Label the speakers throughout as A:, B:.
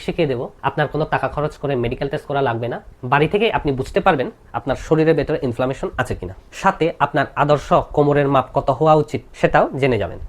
A: শিখিয়ে দেবো। আপনার কোনো টাকা খরচ করে মেডিকেল টেস্ট করা লাগবে না। বাড়ি থেকে আপনি বুঝতে পারবেন আপনার শরীরের ভেতরে ইনফ্লামেশন আছে কিনা। সাথে আপনার আদর্শ কোমরের মাপ কত হওয়া উচিত সেটাও জেনে যাবেন।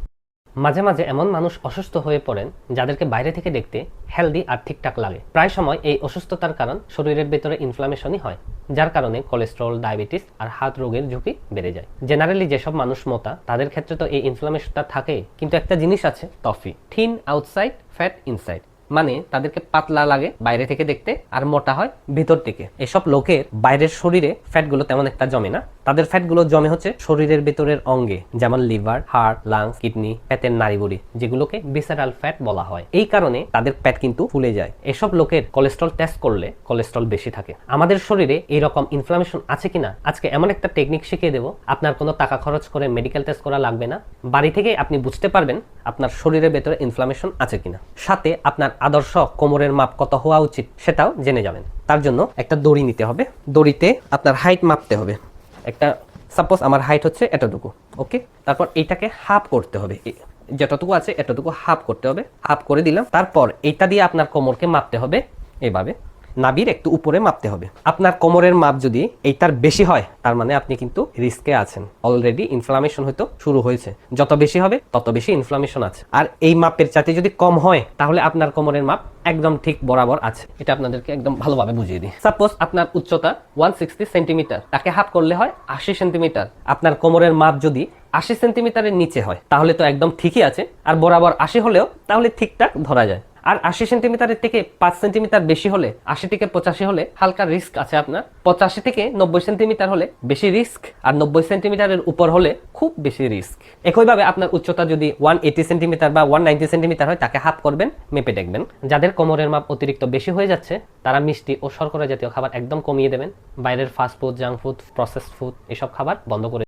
A: মাঝে মাঝে এমন মানুষ অসুস্থ হয়ে পড়েন যাদেরকে বাইরে থেকে দেখতে হেলদি আর ঠিকঠাক লাগে। প্রায় সময় এই অসুস্থতার কারণ শরীরের ভেতরে ইনফ্লামেশনই হয়, যার কারণে কোলেস্টেরল, ডায়াবেটিস আর হার্ট রোগের ঝুঁকি বেড়ে যায়। জেনারেলি যেসব মানুষ মোটা তাদের ক্ষেত্রে তো এই ইনফ্লামেশনটা থাকে, কিন্তু একটা জিনিস আছে toffee, thin outside fat inside, মানে তাদেরকে পাতলা লাগে বাইরে থেকে দেখতে আর মোটা হয় ভিতর থেকে। এসব লোকের বাইরের শরীরে ফ্যাটগুলো তেমন একটা জমে না, তাদের ফ্যাটগুলো জমে হচ্ছে শরীরের ভেতরের অঙ্গে, যেমন লিভার, হার্ট, লাংস, কিডনি, পেটের নাড়িভুঁড়ি, যেগুলোকে ভিসেরাল ফ্যাট বলা হয়। এই কারণে তাদের পেট কিন্তু ফুলে যায়। এসব লোকের কোলেস্ট্রল টেস্ট করলে কোলেস্ট্রল বেশি থাকে। আমাদের শরীরে এইরকম ইনফ্লামেশন আছে কিনা আজকে এমন একটা টেকনিক শিখিয়ে দেবো, আপনার কোনো টাকা খরচ করে মেডিকেল টেস্ট করা লাগবে না। বাড়ি থেকে আপনি বুঝতে পারবেন আপনার শরীরের ভেতরে ইনফ্লামেশন আছে কিনা। সাথে আপনার আদর্শ কোমরের মাপ কত হওয়া উচিত সেটাও জেনে যাবেন। তার জন্য একটা দড়ি নিতে হবে। দড়িতে আপনার হাইট মাপতে হবে। একটা সাপোজ আমার হাইট হচ্ছে এতটুকু, ওকে। তারপর এইটাকে হাফ করতে হবে, যতটুকু আছে এতটুকু হাফ করতে হবে। হাফ করে দিলাম। তারপর এইটা দিয়ে আপনার কোমরকে মাপতে হবে, এভাবে নাভির একটু উপরে মাপতে হবে। আপনার কোমরের মাপ যদি এইটার বেশি হয় তার মানে আপনি কিন্তু রিস্কে আছেন, অলরেডি ইনফ্লামেশন হয়তো শুরু হয়েছে। যত বেশি হবে তত বেশি ইনফ্লামেশন আছে। আর এই মাপের চাইতে যদি কম হয় তাহলে আপনার কোমরের মাপ একদম ঠিক বরাবর আছে। এটা আপনাদেরকে একদম ভালোভাবে বুঝিয়ে দিই। সাপোজ আপনার উচ্চতা 160 সেন্টিমিটার, তাকে হাফ করলে হয় 80 সেন্টিমিটার। আপনার কোমরের মাপ যদি 80 সেন্টিমিটারের নিচে হয় তাহলে তো একদম ঠিকই আছে, আর বরাবর 80 হলেও তাহলে ঠিকঠাক ধরা যায়। আর 80 সেন্টিমিটারের থেকে 5 সেন্টিমিটার বেশি হলে, 80 থেকে 85 হলে হালকা রিস্ক আছে আপনার। 85 থেকে 90 সেন্টিমিটার হলে বেশি রিস্ক, আর 90 সেন্টিমিটারের উপর হলে খুব বেশি রিস্ক। একইভাবে আপনার উচ্চতা যদি 180 সেন্টিমিটার বা 190 সেন্টিমিটার হয় তাকে হাফ করবেন, মেপে দেখবেন। যাদের কোমরের মাপ অতিরিক্ত বেশি হয়ে যাচ্ছে তারা মিষ্টি ও শর্করা জাতীয় খাবার একদম কমিয়ে দেবেন। বাইরের fast food, junk food, processed food এসব খাবার বন্ধ করে